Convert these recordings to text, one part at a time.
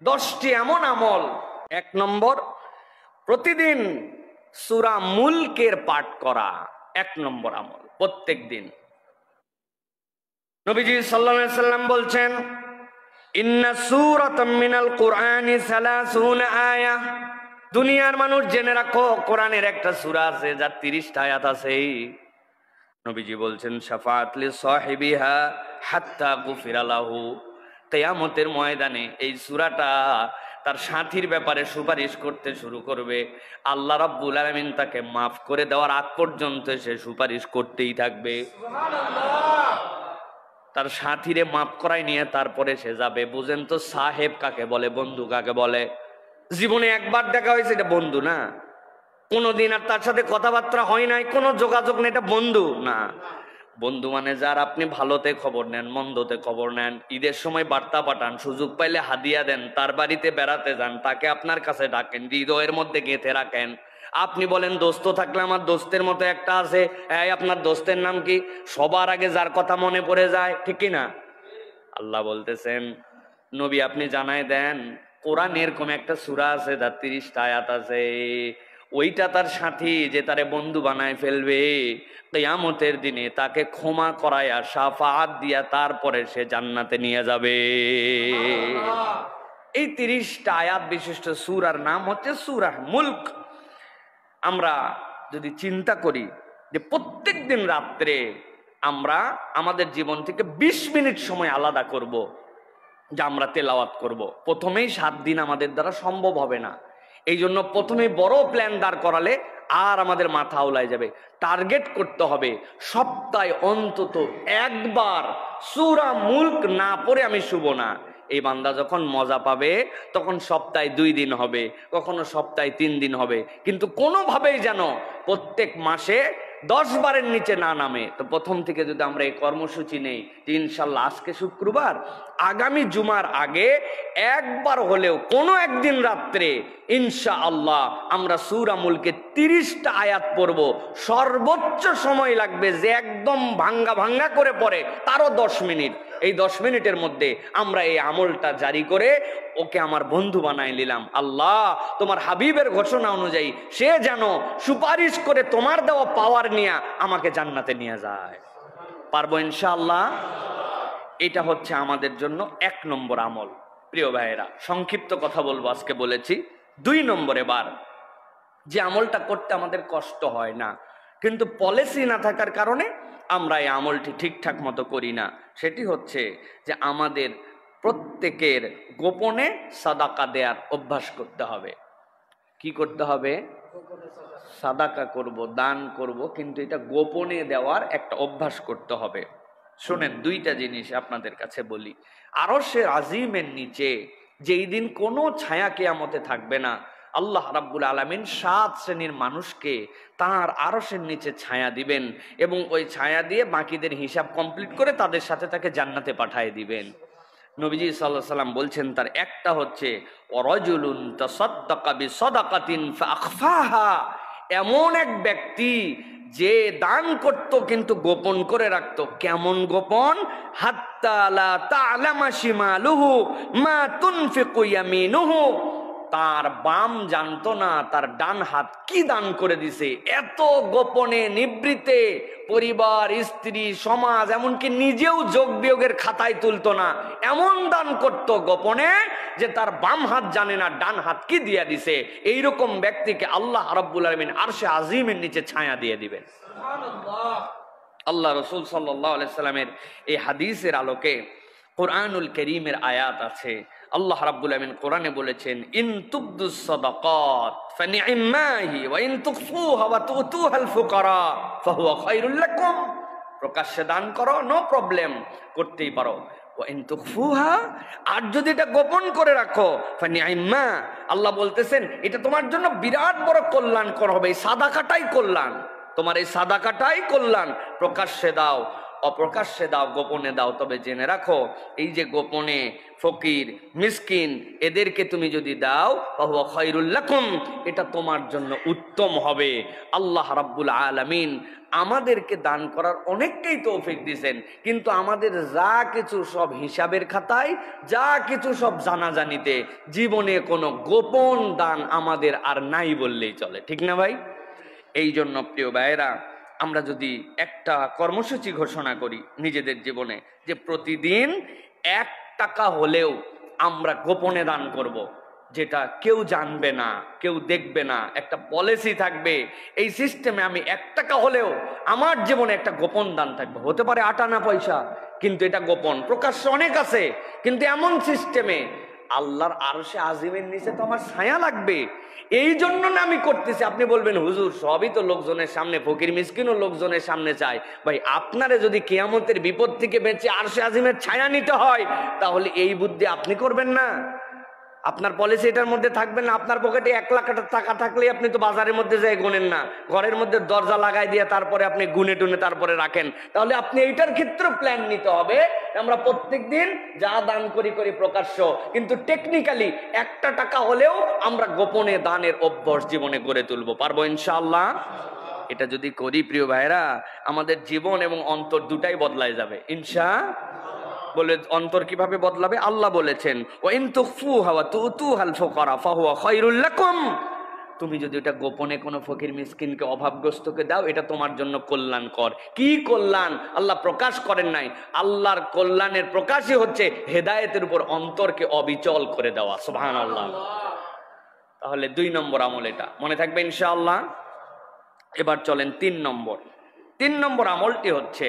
10টি এমন আমল। 1 নম্বর, প্রতিদিন সূরা মুলকের পাঠ করা 1 নম্বর আমল, প্রত্যেক দিন। নবীজি সাল্লাল্লাহু আলাইহি সাল্লাম বলছেন, ইন্না সূরাতাম মিনাল কুরআনি 30 আয়াহ। দুনিয়ার মানুষ জেনে রাখো, কোরআনের একটা সূরা আছে যার 30টা আয়াত আছে। নবীজি বলছেন, শাফাআত লি সাহিবিহা হাত্তা গুফিরা লাহু। কিয়ামতের ময়দানে এই সূরাটা তার সাথীর ব্যাপারে সুপারিশ করতে শুরু করবে। আল্লাহ রাব্বুল আলামিন তাকে মাফ করে দেওয়ার আগ পর্যন্ত সে সুপারিশ করতেই থাকবে। সুবহানাল্লাহ। তার সাথীরে মাফ করাই নিয়ে তারপরে সে যাবে। বুঝেন তো সাহেব কাকে বলে, বন্ধু কাকে বলে? জীবনে একবার দেখা হয়েছে, এটা বন্ধু না। কোনোদিন আর তার সাথে কথাবার্তা হয় নাই, কোনো যোগাযোগ নেই, এটা বন্ধু না। বন্ধু মানে যার আপনি ভালোতে খবর নেন, মন্দতে খবর নেন, ঈদের সময় বার্তা পাঠান, সুযোগ পাইলে হাদিয়া দেন, তার বাড়িতে বেড়াতে যান, তাকে আপনার কাছে ডাকেন, হৃদয়ের মধ্যে গেঁথে রাখেন। আপনি বলেন দোস্ত থাকলে আমার দোস্তের মতো একটা আছে, এই আপনার দোস্তের নাম কি? সবার আগে যার কথা মনে পড়ে যায়, ঠিক কি না? আল্লাহ বলতেছেন, নবী আপনি জানায় দেন, কোরআন এরকম একটা সূরা আছে যার 30টা আয়াত আছে, ওইটা তার সাথী যে তারে বন্ধু বানায় ফেলবে, কিয়ামতের দিনে তাকে ক্ষমা করায়া শাফাআত দিয়া তারপরে সে জান্নাতে নিয়ে যাবে। এই 30টা আয়াত বিশিষ্ট সূরার নাম হচ্ছে সূরা মুলক। আমরা যদি চিন্তা করি যে প্রত্যেক দিন রাত্রে আমরা আমাদের জীবন থেকে 20 মিনিট সময় আলাদা করব, যে আমরা তেলাওয়াত করব, প্রথমেই 7 দিন আমাদের দ্বারা সম্ভব হবে না। এই জন্য প্রথমে বড় প্ল্যান দাঁড় করালে আর আমাদের মাথা আউলায় যাবে। টার্গেট করতে হবে সপ্তাহে অন্তত একবার সূরা মুলক না পড়ে আমি শুব না। এই বান্দা যখন মজা পাবে তখন সপ্তাহে 2 দিন হবে, কখনো সপ্তাহে 3 দিন হবে, কিন্তু কোনোভাবেই যেন প্রত্যেক মাসে 10 বারের নিচে না নামে। তো প্রথম থেকে যদি আমরা এই কর্মসূচি নেই, ইনশাল্লাহ আজকে শুক্রবার, আগামী জুমার আগে একবার হলেও কোনো একদিন রাত্রে ইনশাআল্লাহ আমরা সূরা মুলকে 30টা আয়াত পড়ব। সর্বোচ্চ সময় লাগবে যে একদম ভাঙ্গা ভাঙ্গা করে পড়ে তারও 10 মিনিট। এই 10 মিনিটের মধ্যে আমরা এই আমলটা জারি করে ওকে আমার বন্ধু বানায় নিলাম। আল্লাহ তোমার হাবিবের ঘোষণা অনুযায়ী সে যেন সুপারিশ করে তোমার দেওয়া পাওয়ার নিয়ে আমাকে জান্নাতে নিয়ে যায়। পারবো ইনশাআল্লাহ? এটা হচ্ছে আমাদের জন্য 1 নম্বর আমল। প্রিয় ভাইয়েরা, সংক্ষিপ্ত কথা বলবো, আজকে বলেছি 2 নম্বরে বার যে আমলটা করতে আমাদের কষ্ট হয় না, কিন্তু পলিসি না থাকার কারণে আমরা এই আমলটি ঠিকঠাক মতো করি না। সেটি হচ্ছে যে আমাদের প্রত্যেকের গোপনে সাদাকা দেওয়ার অভ্যাস করতে হবে। কি করতে হবে? সাদাকা করব, দান করব, কিন্তু এটা গোপনে দেওয়ার একটা অভ্যাস করতে হবে। শোনেন, 2টা জিনিস আপনাদের কাছে বলি। আরশের আজিমের নিচে যেই দিন কোনো ছায়া কিয়ামতে থাকবে না, আল্লাহ রাব্বুল আলামিন 7 শ্রেণীর মানুষকে তার আরশের নিচে ছায়া দিবেন, এবং ওই ছায়া দিয়ে বাকিদের হিসাব কমপ্লিট করে তাদের সাথে তাকে জান্নাতে পাঠিয়ে দিবেন। নবীজি সাল্লাল্লাহু আলাইহি সাল্লাম বলছেন তার একটা হচ্ছে ওয়ারাজুলুন তাসাদ্দাকা বিসাদাকাতিন ফাআখফাহা, এমন এক ব্যক্তি যে দান করত কিন্তু গোপন করে রাখত। কেমন গোপন? হাত্তা লা তা'লামা শিমালুহু মা তুনফিকু ইয়ামিনুহু, তার বাম জানতো না তার ডান হাত কি দান করে দিছে। এত গোপনে নিবৃতে, পরিবার, স্ত্রী, সমাজ, এমনকি নিজেও যোগ বিয়োগের খাতায় তুলতো না, এমন দান করত গোপনে যে তার বাম হাত জানে না ডান হাত কি দিয়া দিছে। এইরকম ব্যক্তিকে আল্লাহ রাব্বুল আলামিন আরশে আজিমের নিচে ছায়া দিয়ে দিবেন। সুবহানাল্লাহ। আল্লাহ রাসূল সাল্লাল্লাহু আলাইহি সাল্লামের এই হাদিসের আলোকে কোরআনুল কারীমের আয়াত আছে। আল্লাহ রাব্বুল আলামিন কোরআনে বলেছেন, ইন তুবদুস সাদাকাত ফানি'মাহি ওয়া ইন তুখফুহা ওয়া তুতুহাল ফুকারা ফাহুয়া খায়রুল লাকুম। প্রকাশ্যে দান করো, নো প্রবলেম, করতেই পারো। ওয়া ইন তুখফুহা, আর যদি এটা গোপন করে রাখো, ফানি'মা, আল্লাহ বলতেছেন এটা তোমার জন্য বিরাট বড় কল্যাণকর হবে। এই সাদাকাটাই কল্যাণ, তোমার এই সাদাকাটাই কল্যাণ। প্রকাশ্যে দাও, অপ্রকাশ্যে দাও, গোপনে দাও, তবে জেনে রাখো এই যে গোপনে ফকির মিসকিন এদেরকে তুমি যদি দাও ফাহুয়া খায়রুল লাকুম, এটা তোমার জন্য উত্তম হবে। আল্লাহ রাব্বুল আলামিন আমাদেরকে দান করার অনেকটাই তৌফিক দিয়েছেন, কিন্তু আমাদের যা কিছু সব হিসাবের খাতায়, যা কিছু সব জানাজানিতে, জীবনে কোনো গোপন দান আমাদের আর নাই বললেই চলে, ঠিক না ভাই? এই জন্য প্রিয় ভাইয়েরা, আমরা যদি একটা কর্মসূচি ঘোষণা করি নিজেদের জীবনে যে প্রতিদিন 1 টাকা হলেও আমরা গোপনে দান করব, যেটা কেউ জানবে না, কেউ দেখবে না, একটা পলিসি থাকবে এই সিস্টেমে, আমি 1 টাকা হলেও আমার জীবনে একটা গোপন দান থাকবে। হতে পারে 8 আনা পয়সা, কিন্তু এটা গোপন, প্রকাশ্য অনেক আছে, কিন্তু এমন সিস্টেমে আল্লাহর আরশে আজিমের নিচে তো আমার ছায়া লাগবে, এই জন্য না আমি করতেছি। আপনি বলবেন হুজুর সবই তো লোকজনের সামনে, ফকির মিসকিনও লোকজনের সামনে চায়। ভাই আপনারে যদি কিয়ামতের বিপদ থেকে বেঁচে আরশে আজিমের ছায়া নিতে হয়, তাহলে এই বুদ্ধি আপনি করবেন না? আপনার পলিসি এটার মধ্যে থাকবে না? আপনার পকেটে 1 লাখ টাকা থাকলে আপনি তো বাজারের মধ্যে যাই গুনেন না, ঘরের মধ্যে দরজা লাগাই দিয়ে তারপরে আপনি গুনে টুনে তারপরে রাখেন। তাহলে আপনি এইটার ক্ষেত্রে প্ল্যান নিতে হবে, আমরা প্রত্যেকদিন যা দান করি প্রকাশ্য, কিন্তু টেকনিক্যালি 1 টাকা হলেও আমরা গোপনে দানের অভ্যাস জীবনে গড়ে তুলবো, পারবো ইনশাআল্লাহ? এটা যদি করি প্রিয় ভাইরা, আমাদের জীবন এবং অন্তর দুটাই বদলায় যাবে ইনশাআল্লাহ। বলে অন্তর কিভাবে বদলাবে? আল্লাহ বলেছেন ওয়াইন তুখফুহা ওয়া তুতুহাল ফুকারা ফাহুয়া খায়রুল লাকুম, তুমি যদি এটা গোপনে কোনো ফকির মিসকিনকে অভাবগ্রস্তকে দাও, এটা তোমার জন্য কল্যাণকর। কি কল্যাণ আল্লাহ প্রকাশ করেন নাই? আল্লাহর কল্যাণের প্রকাশই হচ্ছে হেদায়েতের উপর অন্তরকে অবিচল করে দেওয়া, সুবহানাল্লাহ। তাহলে 2 নম্বর আমল, এটা মনে থাকবে ইনশাআল্লাহ। এবার চলেন 3 নম্বর। 3 নম্বর আমলটি হচ্ছে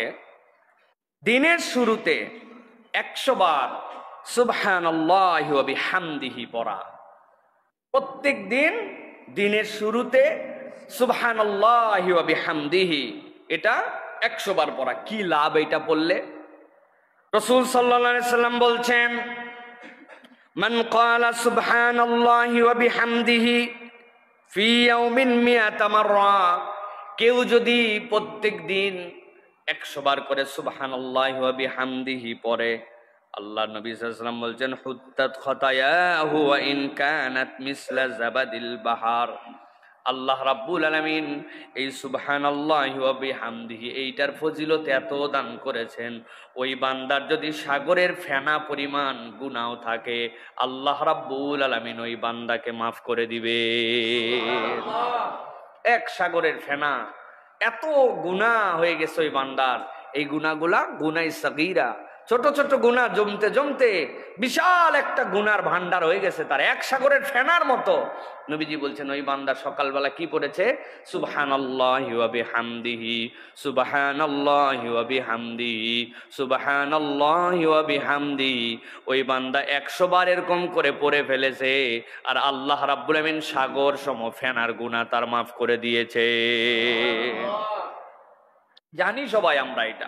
দিনের শুরুতে 100 বার সুবহানাল্লাহি ওয়া বিহামদিহি পড়া। প্রত্যেক দিন দিনের শুরুতে সুবহানাল্লাহি ওয়া বিহামদিহি এটা 100 বার পড়া। কি লাভ এটা পড়লে? রাসূল সাল্লাল্লাহু আলাইহি সাল্লাম বলছেন মান ক্বালা সুবহানাল্লাহি ওয়া বিহামদিহি ফি ইয়াউমিন মিয়াতা মাররা, কেউ যদি প্রত্যেক দিন 100 বার করে সুবহানাল্লাহি ওয়া বিহামদিহি পড়ে, আল্লাহ নবী সাল্লাল্লাহু আলাইহি ওয়াসাল্লাম বলছেন হুত্তাত খাতায়াহু ওয়া ইন কানাত মিসলা জাবাদিল বাহার। আল্লাহ রাব্বুল আলামিন এই সুবহানাল্লাহি ওয়া বিহামদিহি এইটার ফজিলত এত দান করেছেন, ওই বান্দার যদি সাগরের ফেনা পরিমাণ গুনাহ থাকে, আল্লাহ রাব্বুল আলামিন ওই বান্দাকে মাফ করে দিবে। এক সাগরের ফেনা, এত গুনাহ হয়ে গেছে ওই বান্দার, এই গুনাহগুলা গুনাহ সাগীরা, ছোট ছোট গুনাহ জমতে জমতে বিশাল একটা গুনার ভান্ডার হয়ে গেছে তার, এক সাগরের ফেনার মতো। নবীজি বলছেন ওই বান্দা সকালবেলা কি পড়েছে? সুবহানাল্লাহি ওয়া বিহামদিহি, সুবহানাল্লাহি ওয়া বিহামদিহি, সুবহানাল্লাহি ওয়া বিহামদিহি। ওই বান্দা 100 বার এরকম করে পড়ে ফেলেছে, আর আল্লাহ রাব্বুল আমিন সাগর সম ফেনার গুনাহ তার মাফ করে দিয়েছে। জানি সবাই আমরা এটা,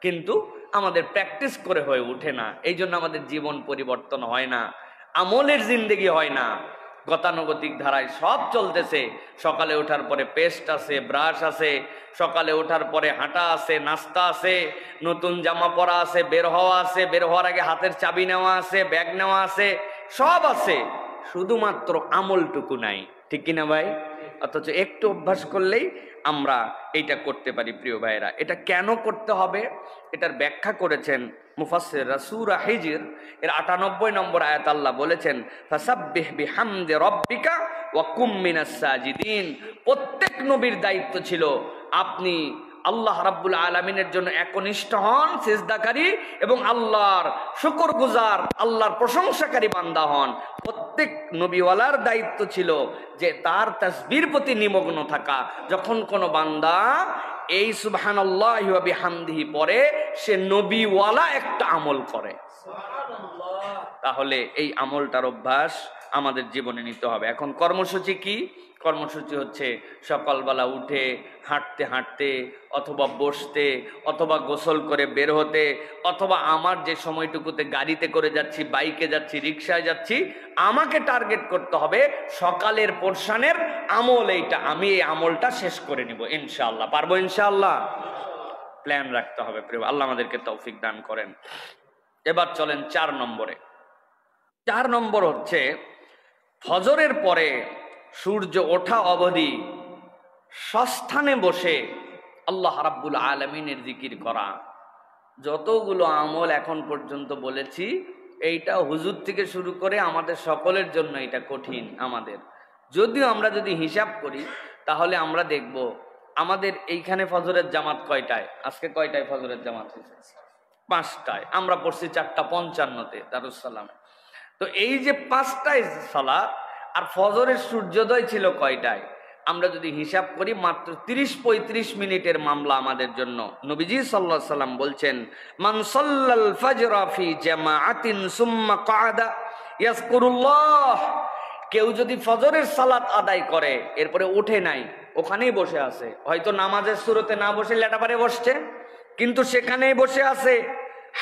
কিন্তু আমাদের প্র্যাকটিস করে হয়ে ওঠে না, এই জন্য আমাদের জীবন পরিবর্তন হয় না, আমলের জিন্দেগি হয় না। গতানুগতিক ধারায় সব চলতেছে। সকালে ওঠার পরে পেস্ট আছে, ব্রাশ আছে, সকালে ওঠার পরে হাঁটা আছে, নাস্তা আছে, নতুন জামা পরা আছে, বের হওয়া আছে, বের হওয়ার আগে হাতের চাবি নেওয়া আছে, ব্যাগ নেওয়া আছে, সব আছে, শুধুমাত্র আমলটুকু নাই, ঠিক কিনা ভাই? অথচ একটু অভ্যাস করলেই আমরা এইটা করতে পারি। প্রিয় ভাইরা, এটা কেন করতে হবে এটার ব্যাখ্যা করেছেন মুফাসসিররা। সূরা হিজর এর ৯৮ নম্বর আয়াত আল্লাহ বলেছেন ফাসাব্বিহ বিহামদি রাব্বিকা ওয়া কুম মিনাস সাজিদিন। প্রত্যেক নবীর দায়িত্ব ছিল আপনি আল্লাহ রাব্বুল আলামিনের জন্য একনিষ্ঠ হন, সিজদাকারী এবং আল্লাহর শুকরগুজার, আল্লাহর প্রশংসাকারী বান্দা হন। প্রত্যেক নবীওয়ালার দায়িত্ব ছিল যে তার তাসবির প্রতি নিমগ্ন থাকা। যখন কোনো বান্দা এই সুবহানাল্লাহি ওয়া বিহামদিহি পড়ে, সে নবীওয়ালা একটা আমল করে। তাহলে এই আমলটার অভ্যাস আমাদের জীবনে নিতে হবে। এখন কর্মসূচি কি? কর্মসূচি হচ্ছে সকালবেলা উঠে হাঁটতে হাঁটতে অথবা বসতে অথবা গোসল করে বের হতে, অথবা আমার যে সময়টুকুতে গাড়িতে করে যাচ্ছি, বাইকে যাচ্ছি, রিক্সায় যাচ্ছি, আমাকে টার্গেট করতে হবে সকালের পোরশনের আমল এইটা, আমি এই আমলটা শেষ করে নিব ইনশাআল্লাহ। পারবো ইনশাআল্লাহ? প্ল্যান রাখতে হবে প্রিয়। আল্লাহ আমাদেরকে তৌফিক দান করেন। এবার চলেন 4 নম্বরে। 4 নম্বর হচ্ছে ফজরের পরে সূর্য ওঠা অবধি সস্থানে বসে আল্লাহ রাব্বুল আলামিনের জিকির করা। যতগুলো আমল এখন পর্যন্ত বলেছি, এইটা হুজুর থেকে শুরু করে আমাদের সকলের জন্য এটা কঠিন। আমাদের যদিও আমরা যদি হিসাব করি তাহলে আমরা দেখব আমাদের এইখানে ফজরের জামাত কয়টায়, আজকে কয়টায় ফজরের জামাত হয়েছে? 5টায়। আমরা পড়ছি 4:55-তে দারুস-সালামে। তো এই যে 5টায় সালাত আর ফজরের সূর্যোদয় ছিল কয়টায়, আমরা যদি হিসাব করি মাত্র 30-35 মিনিটের মামলা আমাদের জন্য। নবীজি সাল্লাল্লাহু আলাইহি সাল্লাম বলছেন, মান সাল্লাল ফাজরা ফি জামাআতিন সুম্মা ক্বাদা ইয়াযকুরুল্লাহ, কেউ যদি ফজরের সালাত আদায় করে এরপরে উঠে নাই, ওখানেই বসে আছে, হয়তো নামাজের শুরুতে না বসে লেটাপারে বসছে, কিন্তু সেখানেই বসে আছে,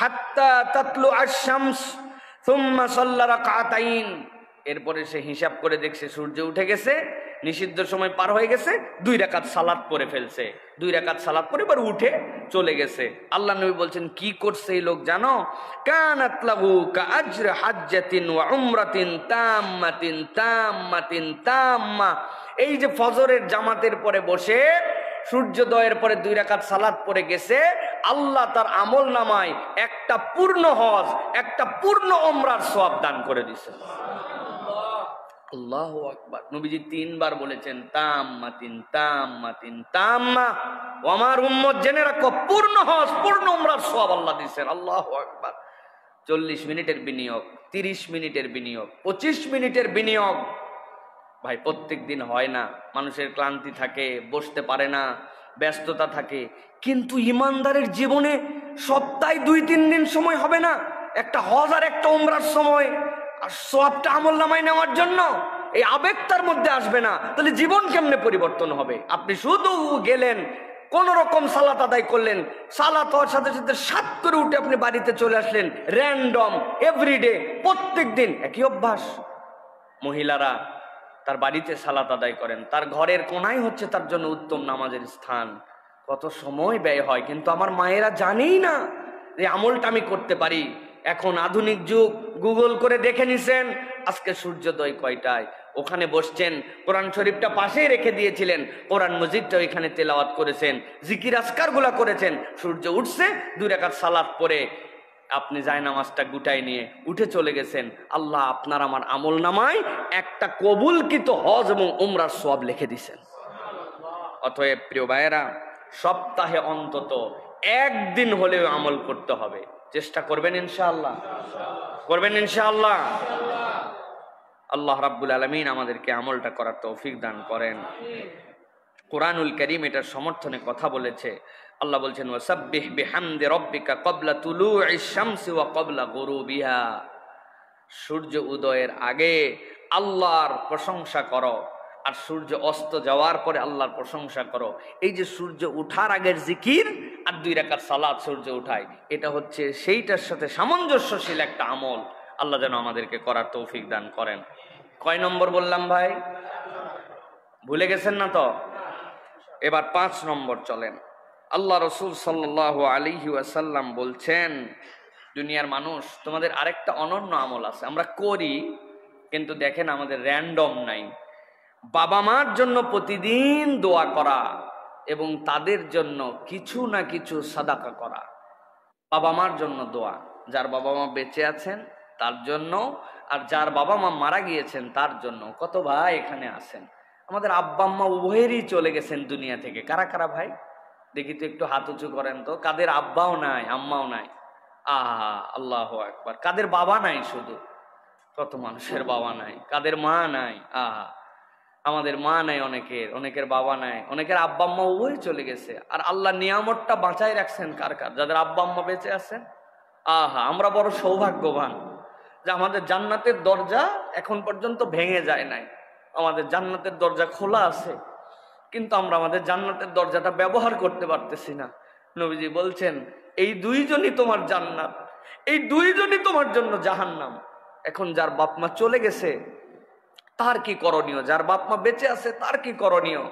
হাত্তা তাতলু আশ-শামস সুম্মা সাল্লা রাকাতাইন, এরপরে সে হিসাব করে দেখছে সূর্য উঠে গেছে, নিষিদ্ধ সময় পার হয়ে গেছে, 2 রাকাত সালাত পড়ে ফেলছে, 2 রাকাত সালাত পড়ে এবার উঠে চলে গেছে। আল্লাহ নবী বলছেন কি করছে এই লোক জানো? কানাত লাহু কাআজরি হাজ্জাতিন ওয়া উমরাতিন তাম্মাতিন তাম্মাতিন তাম্মা। এই যে ফজরের জামাতের পরে বসে সূর্যোদয়ের পরে 2 রাকাত সালাত পড়ে গেছে, আল্লাহ তার আমল নামায় একটা পূর্ণ হজ, একটা পূর্ণ উমরার সওয়াব দান করে দিয়েছে। আল্লাহু আকবার। নবীজি 3 বার বলেছেন তাম্মাতিন তাম্মাতিন তাম্মা। ও আমার উম্মত জেনে রাখো, পূর্ণ হজ পূর্ণ উমরার সওয়াব আল্লাহ দিয়েছেন। আল্লাহু আকবার। 40 মিনিটের বিনিয়োগ, 30 মিনিটের বিনিয়োগ, 25 মিনিটের বিনিয়োগ। ভাই প্রত্যেক দিন হয় না, মানুষের ক্লান্তি থাকে, বসতে পারে না, ব্যস্ততা থাকে, কিন্তু ইমানদারের জীবনে সপ্তাহে 2-3 দিন সময় হবে না একটা হজ আর একটা উমরার সময় আর সওয়াবটা আমলনামায় নেওয়ার জন্য? এই আবেগ তার মধ্যে আসবে না, তাহলে জীবন কেমনে পরিবর্তন হবে? আপনি শুধু গেলেন, কোন রকম সালাত আদায় করলেন, সালাত হওয়ার সাথে সাথে সাত করে উঠে আপনি বাড়িতে চলে আসলেন, র্যান্ডম এভরিডে, প্রত্যেক দিন একই অভ্যাস। মহিলারা তার বাড়িতে সালাত আদায় করেন, তার ঘরের কোনায় হচ্ছে তার জন্য উত্তম নামাজের স্থান, কত সময় ব্যয় হয়, কিন্তু আমার মায়েরা জানেই না যে আমলটা আমি করতে পারি। এখন আধুনিক যুগ, গুগল করে দেখে নিছেন আজকে সূর্যোদয় কয়টায়, ওখানে বসছেন, কোরআন শরীফটা পাশেই রেখে দিয়েছিলেন, কোরআন মজিদটা ওইখানে তেলাওয়াত করেছেন, জিকির আজকার গুলা করেছেন, সূর্য উঠছে 2 রাকাত সালাত পড়ে আপনি জায়নামাজটা গুটাই নিয়ে উঠে চলে গেছেন, আল্লাহ আপনার আমার আমল নামায় একটা কবুলকৃত হজ এবং উমরার সওয়াব লিখে দিয়েছেন। অতএব প্রিয় ভাইয়েরা, সপ্তাহে অন্তত 1 দিন হলেও আমল করতে হবে। চেষ্টা করবেন ইনশাআল্লাহ, করবেন ইনশাআল্লাহ। আল্লাহ রাব্বুল আলামিন আমাদেরকে আমলটা করার তৌফিক দান করেন। কুরআনুল কারীম এটার সমর্থনে কথা বলেছে। আল্লাহ বলছেন ওয়াসাব্বিহ বিহামদি রাব্বিকা ক্বাবলা তুলুইশ শামসি ওয়া ক্বাবলা গুরুবিহা, সূর্য উদয়ের আগে আল্লাহর প্রশংসা করো আর সূর্য অস্ত যাওয়ার পরে আল্লাহর প্রশংসা করো। এই যে সূর্য উঠার আগের জিকির আর 2 রাকাত সালাত সূর্য উঠায়, এটা হচ্ছে সেইটার সাথে সামঞ্জস্যশীল একটা আমল। আল্লাহ যেন আমাদেরকে করার তৌফিক দান করেন। কয় নম্বর বললাম ভাই? ভুলে গেছেন না তো? এবার 5 নম্বর চলেন। আল্লাহ রসুল সাল্লাল্লাহু আলাইহি ওয়াসাল্লাম বলছেন, দুনিয়ার মানুষ, তোমাদের আরেকটা অনন্য আমল আছে, আমরা করি কিন্তু দেখেন আমাদের র্যান্ডম নাই। বাবা মার জন্য প্রতিদিন দোয়া করা এবং তাদের জন্য কিছু না কিছু সাদাকা করা। বাবা মার জন্য দোয়া, যার বাবা মা বেঁচে আছেন তার জন্য, আর যার বাবা মা মারা গিয়েছেন তার জন্য। কত ভাই এখানে আছেন, আমাদের আব্বা আম্মা উভয়েরই চলে গেছেন দুনিয়া থেকে। কারা কারা ভাই দেখি তো, একটু হাত উঁচু করেন তো। কাদের আব্বাও নাই, আম্মাও নাই? আল্লাহু আকবার। কাদের বাবা নাই? শুধু কত মানুষের বাবা নাই, কাদের মা নাই? আমাদের মা নাই, অনেকের বাবা নাই, অনেকের আব্বা আম্মা উভয় চলে গেছে। আর আল্লাহ নিয়ামতটা বাঁচাই রাখছেন কার কার? যাদের আব্বা আম্মা বেঁচে আছেন। আমরা বড় সৌভাগ্যবান যে আমাদের জান্নাতের দরজা এখন পর্যন্ত ভেঙে যায় নাই। আমাদের জান্নাতের দরজা খোলা আছে, কিন্তু আমরা আমাদের জান্নাতের দরজাটা ব্যবহার করতে পারতেছি না। নবীজি বলছেন এই 2 জনই তোমার জান্নাত, এই 2 জনই তোমার জন্য জাহান্নাম। এখন যার বাপ মা চলে গেছে তার কি করণীয়? যার বাপ মা বেঁচে আছে তার কি করণীয়?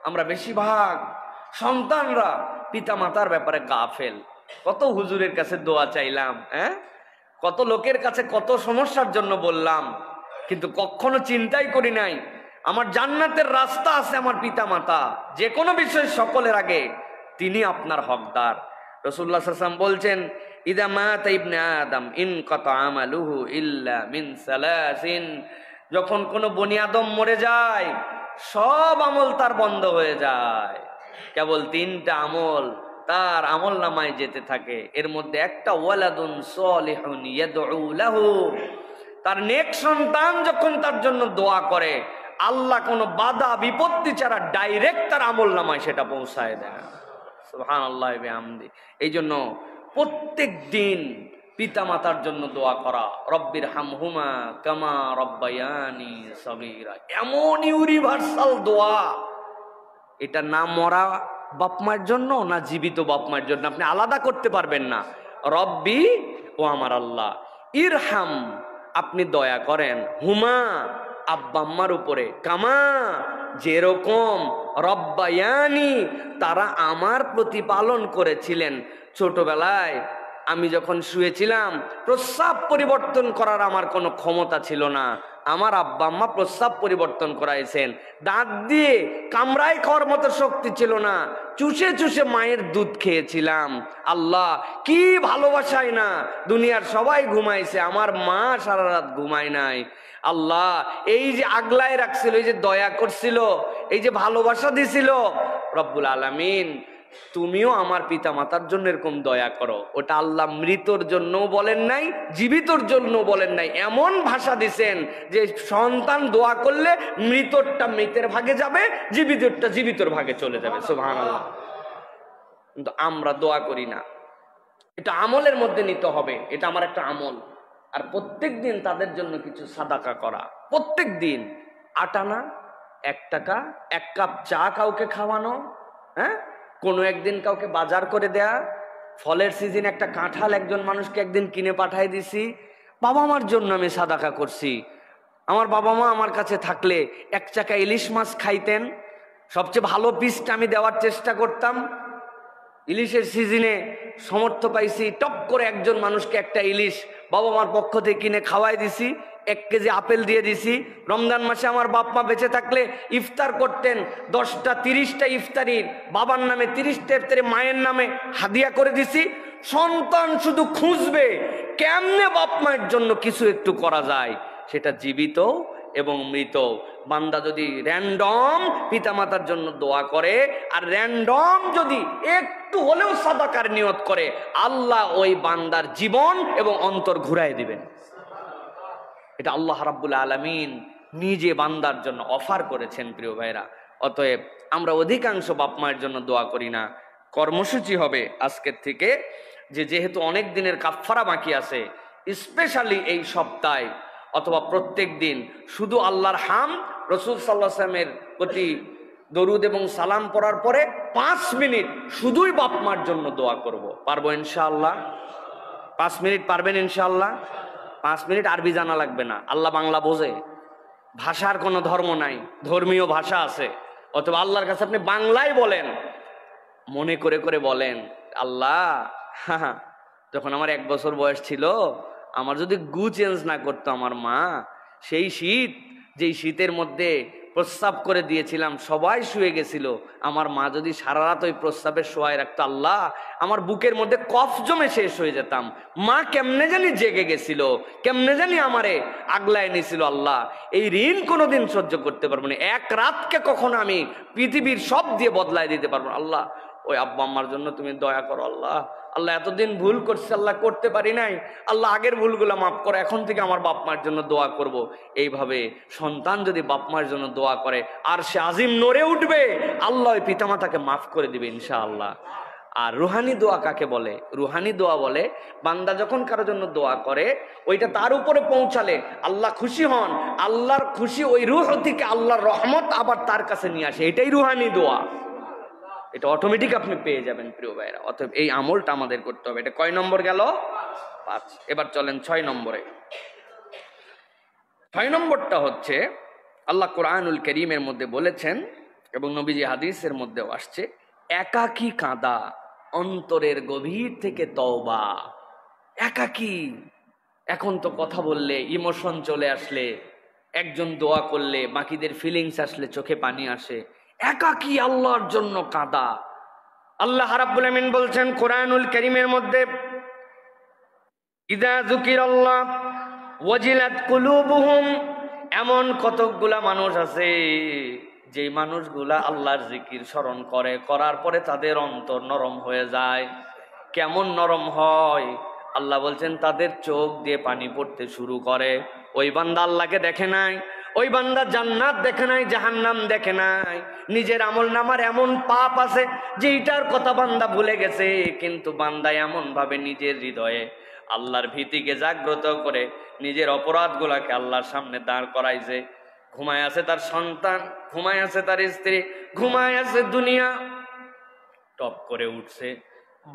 আমরা বেশিরভাগ সন্তানরা পিতা মাতার ব্যাপারে গাফেল। কত হুজুরের কাছে দোয়া চাইলাম, কত লোকের কাছে কত সমস্যার জন্য বললাম, কিন্তু কখনো চিন্তাই করি নাই আমার জান্নাতের রাস্তা আছে আমার পিতা মাতা। যে কোনো বিষয় সকলের আগে তিনি আপনার হকদার। রাসূলুল্লাহ সাল্লাল্লাহু আলাইহি ওয়াসাল্লাম বলছেন, ইদা মাতা ইবনে আদম ইনকাতা আমালুহু ইল্লা মিন সালাসিন, যখন কোনো বনি আদম মরে যায় সব আমল তার বন্ধ হয়ে যায়, কেবল 3টা আমল তার আমল নামায় যেতে থাকে। এর মধ্যে একটা ওয়ালাদুন সালিহুন ইয়াদউ লাহু, তার নেক সন্তান যখন তার জন্য দোয়া করে আল্লাহ কোনো বাধা বিপত্তি ছাড়া ডাইরেক্ট তার আমল নামায় সেটা পৌঁছায় দেয়। সুবহানাল্লাহ ওয়া বিহামদি। এই জন্য প্রত্যেক দিন পিতা মাতার জন্য দোয়া করা, রব্বির হামহুমা কামা রব্বায়ানি সগীরা, এমন ইউনিভার্সাল দোয়া। এটা না মরা বাপ মায়ের জন্য না জীবিত বাপ মায়ের জন্য, আপনি আলাদা করতে পারবেন না। রব্বি ও আমার আল্লাহ, ইরহাম আপনি দয়া করেন, হুমা আব্বা আম্মার উপরে, কামা যেরকম রব্বায়ানি তারা আমার প্রতিপালন করেছিলেন। ছোটবেলায় আমি যখন শুয়েছিলাম প্রস্রাব পরিবর্তন করার আমার কোনো ক্ষমতা ছিল না, আমার আব্বা আম্মা প্রস্রাব পরিবর্তন করাইছেন। দাঁত দিয়ে কামড়ায় খাওয়ার মতো শক্তি ছিল না, চুষে চুষে মায়ের দুধ খেয়েছিলাম। আল্লাহ কি ভালোবাসায় না, দুনিয়ার সবাই ঘুমাইছে, আমার মা সারা রাত ঘুমায় নাই। আল্লাহ এই যে আগলায় রাখছিল, এই যে দয়া করছিল, এই যে ভালোবাসা দিছিল, রব্বুল আলামিন তুমিও আমার পিতা মাতার জন্য এরকম দয়া করো। ওটা আল্লাহ মৃতর জন্য বলেন নাই, জীবিতর জন্য বলেন নাই, এমন ভাষা দিছেন যে সন্তান দোয়া করলে মৃতরটা মৃতের ভাগে যাবে, জীবিতরটা জীবিতর ভাগে চলে যাবে। সুবহানাল্লাহ। কিন্তু আমরা দোয়া করি না। এটা আমলের মধ্যে নিতে হবে, এটা আমার একটা আমল। আর প্রত্যেক দিন তাদের জন্য কিছু সাদাকা করা, প্রত্যেক দিন 8 আনা 1 টাকা 1 কাপ চা কাউকে খাওয়ানো, কোনো একদিন কাউকে বাজার করে দেয়া, ফলের সিজন একটা কাঁঠাল একজন মানুষকে একদিন কিনে পাঠাই দিছি। বাবা মার জন্য আমি সাদাকা করছি। আমার বাবা মা আমার কাছে থাকলে 1 চাকা ইলিশ মাছ খাইতেন, সবচেয়ে ভালো পিসটা আমি দেওয়ার চেষ্টা করতাম। ইলিশের সিজনে সমর্থ পাইছি, টপ করে একজন মানুষকে একটা ইলিশ বাবা মার পক্ষ থেকে কিনে খাওয়াই দিছি, 1 কেজি আপেল দিয়ে দিছি। রমজান মাসে আমার বাপ মা বেঁচে থাকলে ইফতার করতেন, 10টা 30টা ইফতারির বাবার নামে, 30টা ইফতারি মায়ের নামে হাদিয়া করে দিছি। সন্তান শুধু খুঁজবে কেমনে বাপ মায়ের জন্য কিছু একটু করা যায়, সেটা জীবিত এবং মৃত। বান্দা যদি র্যান্ডম পিতামাতার জন্য দোয়া করে আর র্যান্ডম যদি একটু হলেও সাদাকার নিয়ত করে, আল্লাহ ওই বান্দার জীবন এবং অন্তর ঘুরাই দিবেন। এটা আল্লাহ রাব্বুল আলামিন নিজে বান্দার জন্য অফার করেছেন। প্রিয় ভাইরা, অতএব আমরা অধিকাংশ বাপ মায়ের জন্য দোয়া করি না। কর্মসূচি হবে আজকের থেকে যে যেহেতু অনেক দিনের কাফফারা বাকি আছে, স্পেশালি এই সপ্তাহে অথবা প্রত্যেক দিন শুধু আল্লাহর হামদ, রাসূল সাল্লাল্লাহু আলাইহি ওয়াসাল্লামের প্রতি দরুদ এবং সালাম পড়ার পরে 5 মিনিট শুধুই বাপ মার জন্য দোয়া করব। পারবো ইনশাআল্লাহ? 5 মিনিট পারবেন ইনশাআল্লাহ? 5 মিনিট আরবি জানা লাগবে না, আল্লাহ বাংলা বোঝে, ভাষার কোনো ধর্ম নাই, ধর্মীয় ভাষা আছে। অথবা আল্লাহর কাছে আপনি বাংলায় বলেন, মনে করে করে বলেন, আল্লাহ যখন আমার 1 বছর বয়স ছিল, আমার যদি গু চেঞ্জ না করতো আমার মা, সেই শীত যেই শীতের মধ্যে প্রস্রাব করে দিয়েছিলাম, সবাই শুয়ে গেছিল, আমার মা যদি সারা রাত ওই প্রস্রাবে শোয়ায় রাখতো, আল্লাহ আমার বুকের মধ্যে কফ জমে শেষ হয়ে যেতাম। মা কেমনে জানি জেগে গেছিল, কেমনে জানি আমারে আগলায় নিছিল। আল্লাহ এই ঋণ কোনোদিন সহ্য করতে পারবো না, 1 রাতকে কখনো আমি পৃথিবীর সব দিয়ে বদলায় দিতে পারবো না। আল্লাহ ওই আব্বা আম্মার জন্য তুমি দয়া করো। আল্লাহ আল্লাহ এতদিন ভুল করছি, আল্লাহ করতে পারি নাই, আল্লাহ আগের ভুলগুলো মাফ করো, এখন থেকে আমার বাপ মার জন্য দোয়া করব। এইভাবে সন্তান যদি বাপ মার জন্য দোয়া করে আর সে আজিম নড়ে উঠবে, আল্লাহ ওই পিতামাতাকে মাফ করে দিবে ইনশাআল্লাহ। আর রুহানি দোয়া কাকে বলে? রুহানি দোয়া বলে বান্দা যখন কারোর জন্য দোয়া করে, ওইটা তার উপরে পৌঁছালে আল্লাহ খুশি হন, আল্লাহর খুশি ওই রুহ থেকে আল্লাহর রহমত আবার তার কাছে নিয়ে আসে, এটাই রুহানি দোয়া। এটা অটোমেটিক আপনি পেয়ে যাবেন প্রিয় ভাইরা। অতএব এই আমলটা আমাদের করতে হবে। এটা কয় নম্বর গেল? 5। এবার চলেন 6 নম্বরে। 6 নম্বরটা হচ্ছে আল্লাহ কোরআনুল কারীমের মধ্যে বলেছেন এবং নবীজি হাদিসের মধ্যেও আসছে, একাকী কাঁদা, অন্তরের গভীর থেকে তওবা। একাকী। এখন তো কথা বললে ইমোশন চলে আসলে, একজন দোয়া করলে বাকিদের ফিলিংস আসলে চোখে পানি আসে। একাকী আল্লাহর জন্য কাঁদা। আল্লাহ রাব্বুল আমিন বলছেন কোরআনুল কারীমের মধ্যে, ইযা যুকিরাল্লাহ ওয়াজিলাত কুলুবুহুম, এমন কতকগুলা মানুষ আছে যে মানুষগুলা আল্লাহর জিকির স্মরণ করে, করার পরে তাদের অন্তর নরম হয়ে যায়। কেমন নরম হয়? আল্লাহ বলছেন তাদের চোখ দিয়ে পানি পড়তে শুরু করে। ওই বান্দা আল্লাহকে দেখে নাই, ওই বান্দা জান্নাত দেখে নাই, জাহান্নাম দেখে নাই। নিজের আমল নামার এমন পাপ আছে যেটার কথা বান্দা ভুলে গেছে, কিন্তু বান্দা এমন ভাবে নিজের হৃদয়ে আল্লাহর ভীতিকে জাগ্রত করে নিজের অপরাধগুলাকে আল্লাহর সামনে দাঁড় করাইছে। ঘুমায় আছে তার সন্তান, ঘুমায় আছে তার স্ত্রী, ঘুমায় আছে দুনিয়া, টপ করে উঠছে।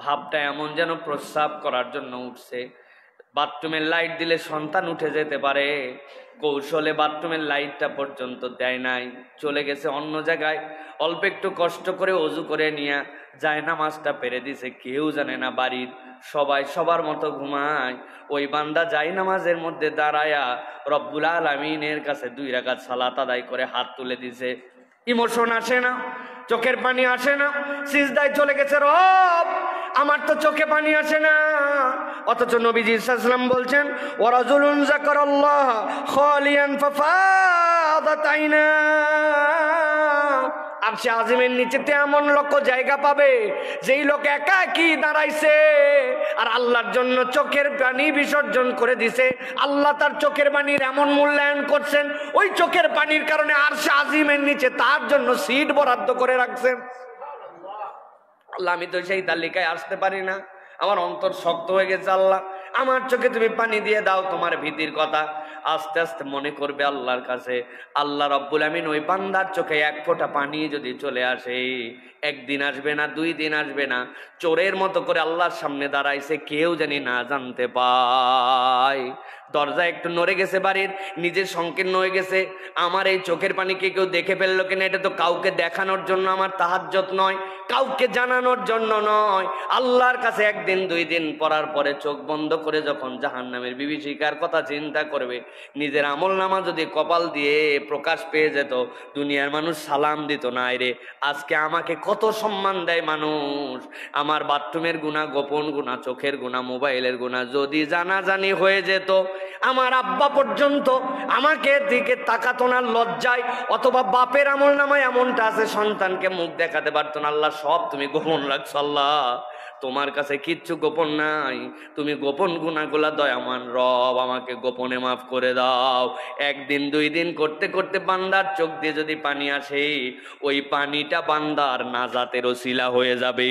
ভাবটা এমন যেন প্রস্রাব করার জন্য উঠছে। বাথরুমের লাইট দিলে সন্তান উঠে যেতে পারে, কৌশলে বাথরুমের লাইটটা পর্যন্ত দেয় নাই, চলে গেছে অন্য জায়গায়। অল্প একটু কষ্ট করে অজু করে নিয়ে যায় নামাজটা পেরে দিছে, কেউ জানে না বাড়ির সবাই সবার মতো ঘুমায়। ওই বান্দা যায় নামাজের মধ্যে দাঁড়ায়া রব্বুল আলামিনের কাছে 2 রাকাত সালাত আদায় করে হাত তুলে দিছে। ইমোশন আসে না, চোখের পানি আসে না, সিজদায় চলে গেছে, রব আমার তো চোখে পানি আসে না। অথচ নবীজি সাল্লাল্লাহু আলাইহি ওয়াসাল্লাম বলছেন, ওয়ারাজুলুন যাকারাল্লাহ খালিয়ান ফাফাদাত আইনা, আরশে আজিমের নিচেতে এমন লোক জায়গা পাবে যেই লোক একাকী দাঁড়াইছে আর আল্লাহর জন্য চোখের পানি বিসর্জন করে দিছে। আল্লাহ তার চোখের পানির এমন মূল্যায়ন করছেন, ওই চোখের পানির কারণে আরশে আজিমের নিচে তার জন্য সিট বরাদ্দ করে রাখছেন। আল্লাহ আমি তো সেই তালিকায় আসতে পারি না, আমার অন্তর শক্ত হয়ে গেছে। আল্লাহ আমার চোখে তুমি পানি দিয়ে দাও, তোমার ভীতির কথা আস্তে আস্তে মনে করবে আল্লাহর কাছে। আল্লাহ রাব্বুল আমিন ওই বান্দার চোখে এক ফোঁটা পানি যদি চলে আসে, একদিন আসবে না, 2 দিন আসবে না, চোরের মতো করে আল্লাহর সামনে দাঁড়াইছে, কেউ জানি না জানতে পায়। দরজা একটু নড়ে গেছে বাড়ির, নিজের সংকীর্ণ হয়ে গেছে, আমার এই চোখের পানিকে কেউ দেখে ফেললো কিনা, এটা তো কাউকে দেখানোর জন্য আমার তাহাজ্জুদ নয়, কাউকে জানানোর জন্য নয়। আল্লাহর কাছে 1 দিন 2 দিন পড়ার পরে চোখ বন্ধ করে যখন জাহান্নামের বিভীষিকার কথা চিন্তা করবে, নিজের আমল নামা যদি কপাল দিয়ে প্রকাশ পেয়ে যেত, দুনিয়ার মানুষ সালাম দিত না। রে আজকে আমাকে কত সম্মান দেয় মানুষ। আমার বাথরুমের গুনাহ, গোপন গুনাহ, চোখের গুনাহ, মোবাইলের গুনাহ যদি জানাজানি হয়ে যেত, আমার আব্বা পর্যন্ত আমাকে দিকে তাকাতো না লজ্জায়, অথবা বাপের আমল নামায় এমনটা আছে সন্তানকে মুখ দেখাতে পারতো না। আল্লাহ সব তুমি গোপন রাখছো, আল্লাহ তোমার কাছে কিচ্ছু গোপন নাই, তুমি গোপন গুনাহগুলা দয়ামান রব আমাকে গোপনে মাফ করে দাও। 1 দিন 2 দিন করতে করতে বান্দার চোখ দিয়ে যদি পানি আসে, ওই পানিটা বান্দার নাজাতের ওসিলা হয়ে যাবে।